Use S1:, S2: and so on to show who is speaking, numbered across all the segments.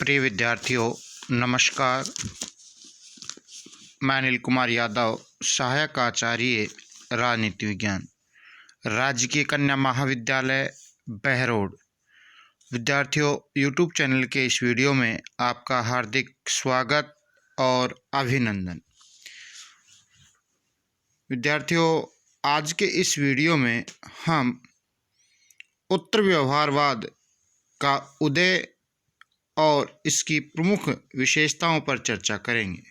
S1: प्रिय विद्यार्थियों, नमस्कार। मैं अनिल कुमार यादव, सहायक आचार्य राजनीति विज्ञान, राजकीय कन्या महाविद्यालय बहरोड। विद्यार्थियों, यूट्यूब चैनल के इस वीडियो में आपका हार्दिक स्वागत और अभिनंदन। विद्यार्थियों, आज के इस वीडियो में हम उत्तर व्यवहारवाद का उदय और इसकी प्रमुख विशेषताओं पर चर्चा करेंगे।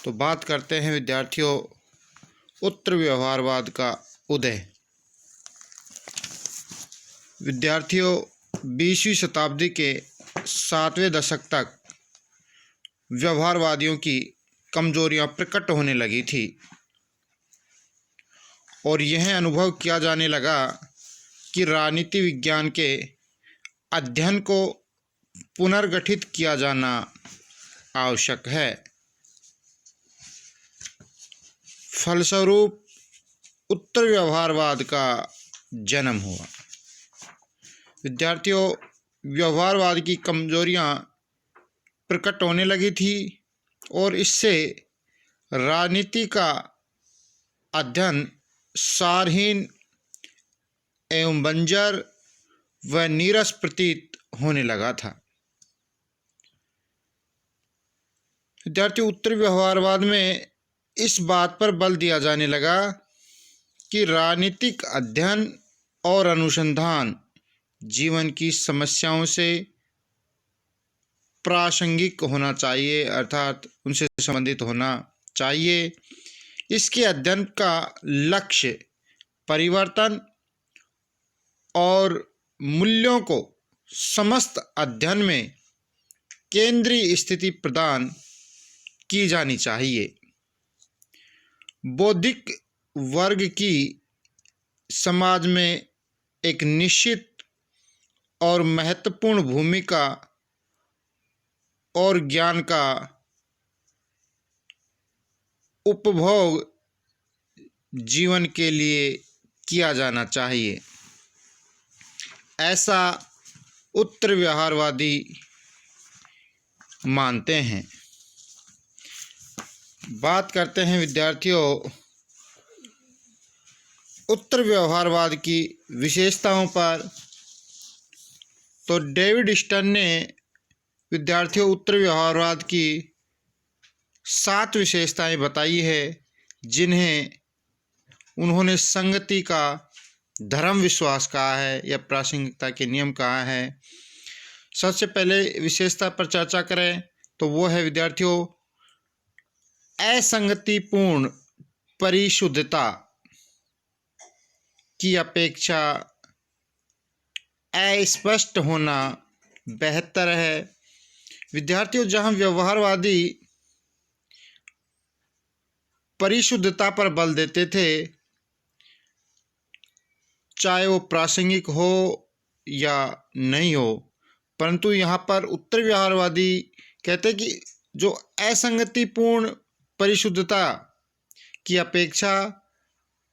S1: तो बात करते हैं विद्यार्थियों, उत्तर व्यवहारवाद का उदय। विद्यार्थियों, 20वीं शताब्दी के 7वें दशक तक व्यवहारवादियों की कमजोरियां प्रकट होने लगी थी और यह अनुभव किया जाने लगा कि राजनीति विज्ञान के अध्ययन को पुनर्गठित किया जाना आवश्यक है। फलस्वरूप उत्तर व्यवहारवाद का जन्म हुआ। विद्यार्थियों, व्यवहारवाद की कमजोरियां प्रकट होने लगी थी और इससे राजनीति का अध्ययन सारहीन एवं बंजर व नीरस प्रतीत होने लगा था। विद्यार्थियों, उत्तर व्यवहारवाद में इस बात पर बल दिया जाने लगा कि राजनीतिक अध्ययन और अनुसंधान जीवन की समस्याओं से प्रासंगिक होना चाहिए, अर्थात उनसे संबंधित होना चाहिए। इसके अध्ययन का लक्ष्य परिवर्तन और मूल्यों को समस्त अध्ययन में केंद्रीय स्थिति प्रदान की जानी चाहिए। बौद्धिक वर्ग की समाज में एक निश्चित और महत्वपूर्ण भूमिका और ज्ञान का उपभोग जीवन के लिए किया जाना चाहिए, ऐसा उत्तर व्यवहारवादी मानते हैं। बात करते हैं विद्यार्थियों, उत्तर व्यवहारवाद की विशेषताओं पर। तो डेविड स्टर्न ने विद्यार्थियों उत्तर व्यवहारवाद की 7 विशेषताएं बताई है, जिन्हें उन्होंने संगति का धर्म विश्वास कहा है या प्रासंगिकता के नियम कहा है। सबसे पहले विशेषता पर चर्चा करें तो वो है विद्यार्थियों असंगतिपूर्ण परिशुद्धता की अपेक्षा अस्पष्ट होना बेहतर है। विद्यार्थियों, जहां व्यवहारवादी परिशुद्धता पर बल देते थे, चाहे वो प्रासंगिक हो या नहीं हो, परंतु यहाँ पर उत्तर व्यवहारवादी कहते हैं कि जो असंगतिपूर्ण परिशुद्धता की अपेक्षा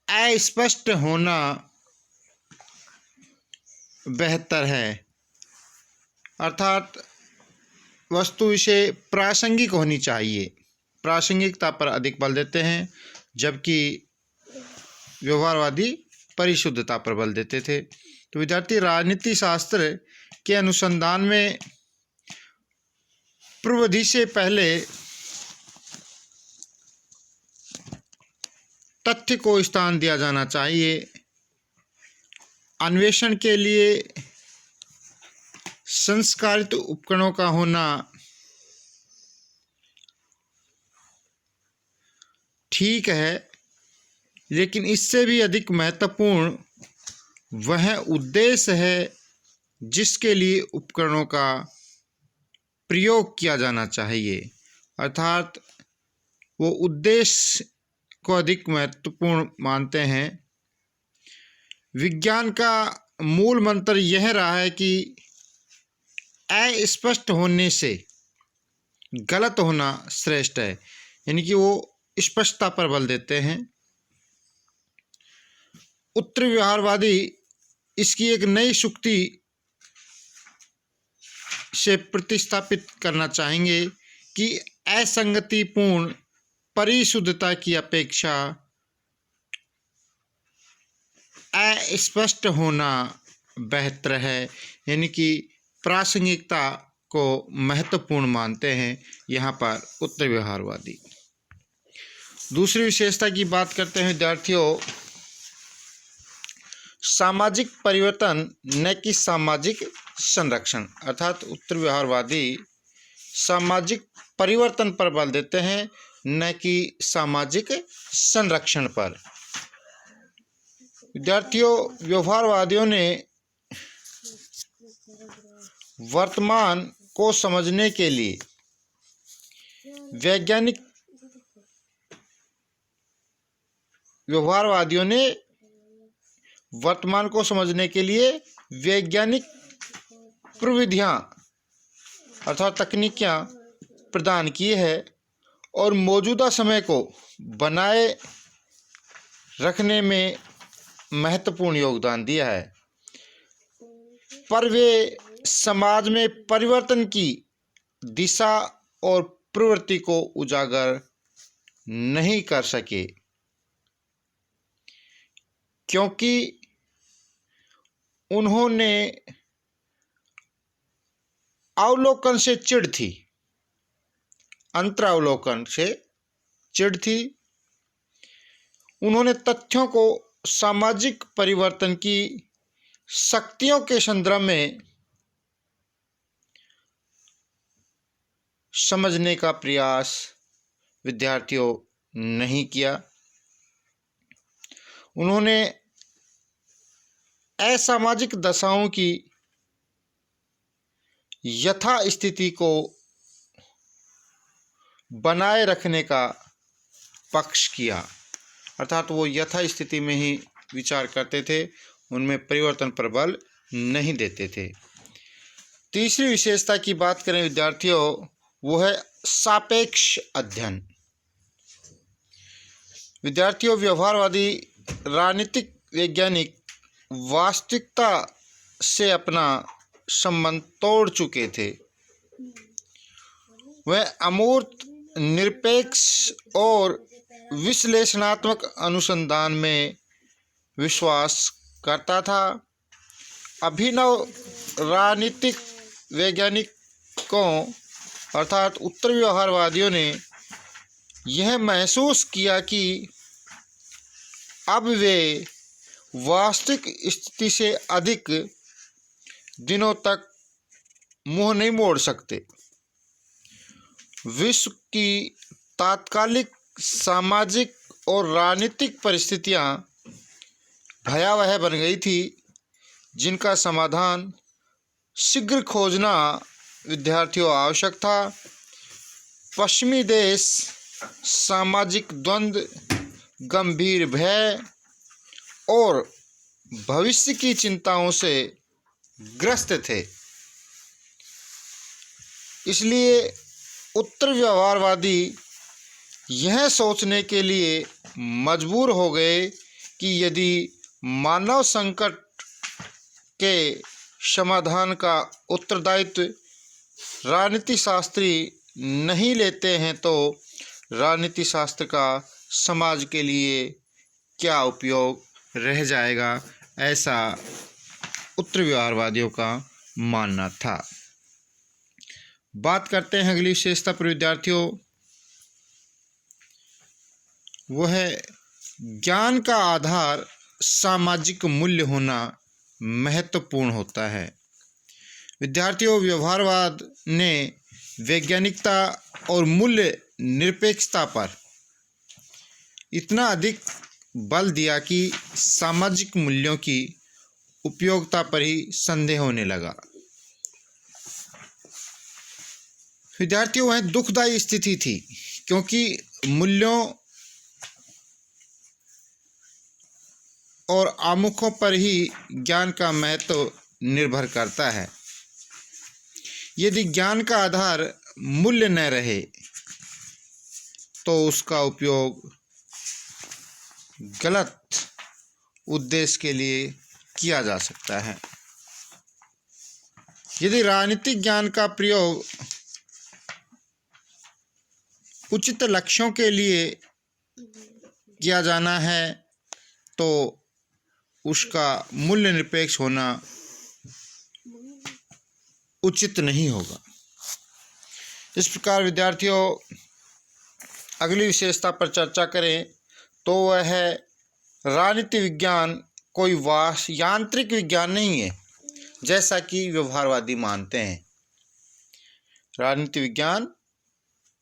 S1: अस्पष्ट होना बेहतर है, अर्थात वस्तु विषय प्रासंगिक होनी चाहिए। प्रासंगिकता पर अधिक बल देते हैं, जबकि व्यवहारवादी परिशुद्धता पर बल देते थे। तो विद्यार्थी, राजनीति शास्त्र के अनुसंधान में प्रविधि से पहले तथ्य को स्थान दिया जाना चाहिए। अन्वेषण के लिए संस्कारित उपकरणों का होना ठीक है, लेकिन इससे भी अधिक महत्वपूर्ण वह उद्देश्य है जिसके लिए उपकरणों का प्रयोग किया जाना चाहिए, अर्थात वो उद्देश्य को अधिक महत्वपूर्ण मानते हैं। विज्ञान का मूल मंत्र यह रहा है कि अस्पष्ट होने से गलत होना श्रेष्ठ है, यानी कि वो स्पष्टता पर बल देते हैं। उत्तर व्यवहारवादी इसकी एक नई शुक्ति से प्रतिस्थापित करना चाहेंगे कि असंगतिपूर्ण परिशुद्धता की अपेक्षा अस्पष्ट होना बेहतर है, यानी कि प्रासंगिकता को महत्वपूर्ण मानते हैं यहाँ पर उत्तर व्यवहारवादी। दूसरी विशेषता की बात करते हैं विद्यार्थियों, सामाजिक परिवर्तन न कि सामाजिक संरक्षण, अर्थात उत्तर व्यवहारवादी सामाजिक परिवर्तन पर बल देते हैं न कि सामाजिक संरक्षण पर। विद्यार्थियों, व्यवहारवादियों ने वर्तमान को समझने के लिए वैज्ञानिक प्रविधियां अर्थात तकनीकियां प्रदान की है और मौजूदा समय को बनाए रखने में महत्वपूर्ण योगदान दिया है, पर वे समाज में परिवर्तन की दिशा और प्रवृत्ति को उजागर नहीं कर सके, क्योंकि उन्होंने अवलोकन से चिढ़ थी, अंतरावलोकन से चिढ़ थी। उन्होंने तथ्यों को सामाजिक परिवर्तन की शक्तियों के संदर्भ में समझने का प्रयास विद्यार्थियों नहीं किया। उन्होंने असामाजिक दशाओं की यथा स्थिति को बनाए रखने का पक्ष किया, अर्थात वो यथा स्थिति में ही विचार करते थे, उनमें परिवर्तन पर बल नहीं देते थे। तीसरी विशेषता की बात करें विद्यार्थियों, वो है सापेक्ष अध्ययन। विद्यार्थियों, व्यवहारवादी राजनीतिक वैज्ञानिक वास्तविकता से अपना संबंध तोड़ चुके थे। वह अमूर्त, निरपेक्ष और विश्लेषणात्मक अनुसंधान में विश्वास करता था। अभिनव राजनीतिक वैज्ञानिकों अर्थात उत्तर व्यवहारवादियों ने यह महसूस किया कि अब वे वास्तविक स्थिति से अधिक दिनों तक मुंह नहीं मोड़ सकते। विश्व की तात्कालिक सामाजिक और राजनीतिक परिस्थितियां भयावह बन गई थी, जिनका समाधान शीघ्र खोजना विद्यार्थियों आवश्यक था। पश्चिमी देश सामाजिक द्वंद्व, गंभीर भय और भविष्य की चिंताओं से ग्रस्त थे। इसलिए उत्तर व्यवहारवादी यह सोचने के लिए मजबूर हो गए कि यदि मानव संकट के समाधान का उत्तरदायित्व राजनीति शास्त्री नहीं लेते हैं तो राजनीति शास्त्र का समाज के लिए क्या उपयोग रह जाएगा, ऐसा उत्तर व्यवहारवादियों का मानना था। बात करते हैं अगली विशेषता पर विद्यार्थियों, वह है ज्ञान का आधार सामाजिक मूल्य होना महत्वपूर्ण होता है। विद्यार्थियों, व्यवहारवाद ने वैज्ञानिकता और मूल्य निरपेक्षता पर इतना अधिक बल दिया कि सामाजिक मूल्यों की उपयोगिता पर ही संदेह होने लगा। विद्यार्थियों, वह दुखदायी स्थिति थी, क्योंकि मूल्यों और आमुखों पर ही ज्ञान का महत्व निर्भर करता है। यदि ज्ञान का आधार मूल्य न रहे तो उसका उपयोग गलत उद्देश्य के लिए किया जा सकता है। यदि राजनीतिक ज्ञान का प्रयोग उचित लक्ष्यों के लिए किया जाना है तो उसका मूल्य निरपेक्ष होना उचित नहीं होगा। इस प्रकार विद्यार्थियों, अगली विशेषता पर चर्चा करें तो वह है राजनीति विज्ञान कोई यांत्रिक विज्ञान नहीं है जैसा कि व्यवहारवादी मानते हैं। राजनीति विज्ञान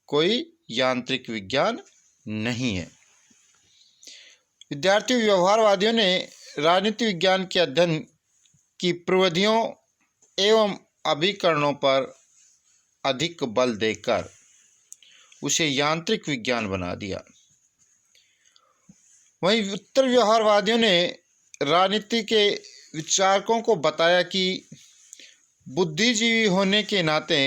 S1: कोई यांत्रिक विज्ञान नहीं है। विद्यार्थी, व्यवहारवादियों ने राजनीति विज्ञान के अध्ययन की प्रविधियों एवं अभिकरणों पर अधिक बल देकर उसे यांत्रिक विज्ञान बना दिया। वहीं उत्तर व्यवहारवादियों ने राजनीति के विचारकों को बताया कि बुद्धिजीवी होने के नाते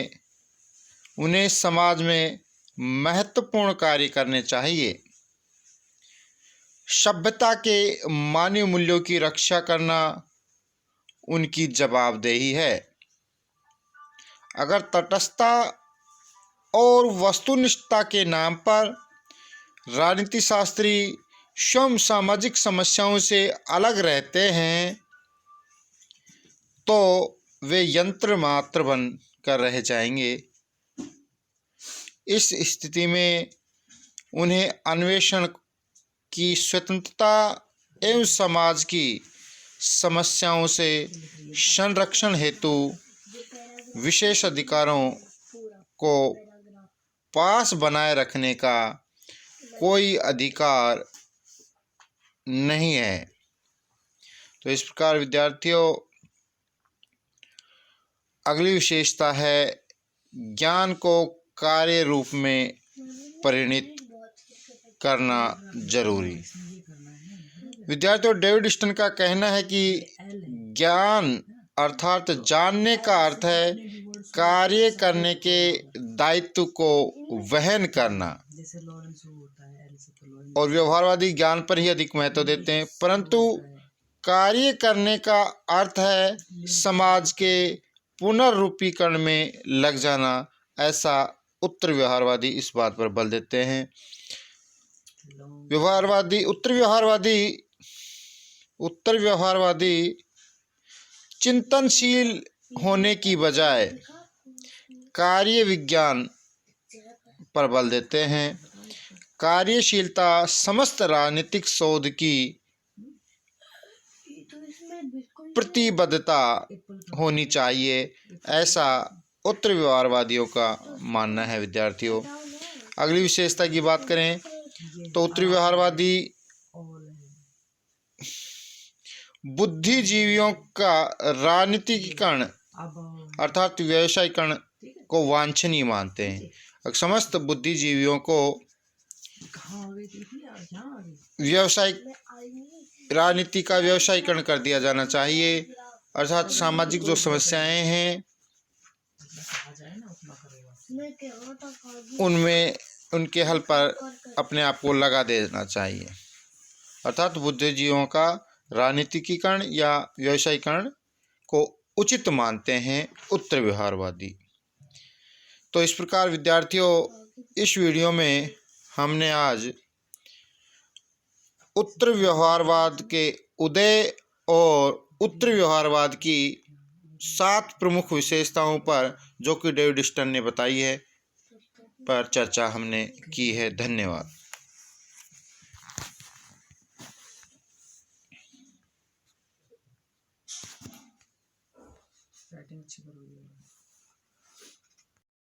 S1: उन्हें समाज में महत्वपूर्ण कार्य करने चाहिए। सभ्यता के मानवीय मूल्यों की रक्षा करना उनकी जवाबदेही है। अगर तटस्थता और वस्तुनिष्ठता के नाम पर राजनीति शास्त्री स्वयं सामाजिक समस्याओं से अलग रहते हैं तो वे यंत्र मात्र बन कर रह जाएंगे। इस स्थिति में उन्हें अन्वेषण की स्वतंत्रता एवं समाज की समस्याओं से संरक्षण हेतु विशेष अधिकारों को पास बनाए रखने का कोई अधिकार नहीं है। तो इस प्रकार विद्यार्थियों, अगली विशेषता है ज्ञान को कार्य रूप में परिणत करना जरूरी। विद्यार्थियों, डेविड स्टन का कहना है कि ज्ञान अर्थात जानने का अर्थ है कार्य करने के दायित्व को वहन करना, और व्यवहारवादी ज्ञान पर ही अधिक महत्व देते हैं। परंतु कार्य करने का अर्थ है समाज के पुनर्रूपीकरण में लग जाना, ऐसा उत्तर व्यवहारवादी इस बात पर बल देते हैं। उत्तर व्यवहारवादी चिंतनशील होने की बजाय कार्य विज्ञान पर बल देते हैं। कार्यशीलता समस्त राजनीतिक शोध की प्रतिबद्धता होनी चाहिए, ऐसा उत्तर व्यवहारवादियों का मानना है। विद्यार्थियों, अगली विशेषता की बात करें तो उत्तर व्यवहारवादी बुद्धिजीवियों का राजनीतिकरण अर्थात व्यवसायीकरण को वांछनीय मानते हैं। समस्त बुद्धिजीवियों को राजनीति का व्यवसायीकरण कर दिया जाना चाहिए, अर्थात सामाजिक जो समस्याएं हैं उनमें उनके हल पर अपने आप को लगा देना चाहिए। अर्थात बुद्धिजीवियों का राजनीतिकीकरण या व्यवसायीकरण को उचित मानते हैं उत्तर व्यवहारवादी। तो इस प्रकार विद्यार्थियों, इस वीडियो में हमने आज उत्तर व्यवहारवाद के उदय और उत्तर व्यवहारवाद की 7 प्रमुख विशेषताओं पर, जो कि डेविड स्टन ने बताई है, पर चर्चा हमने की है। धन्यवाद।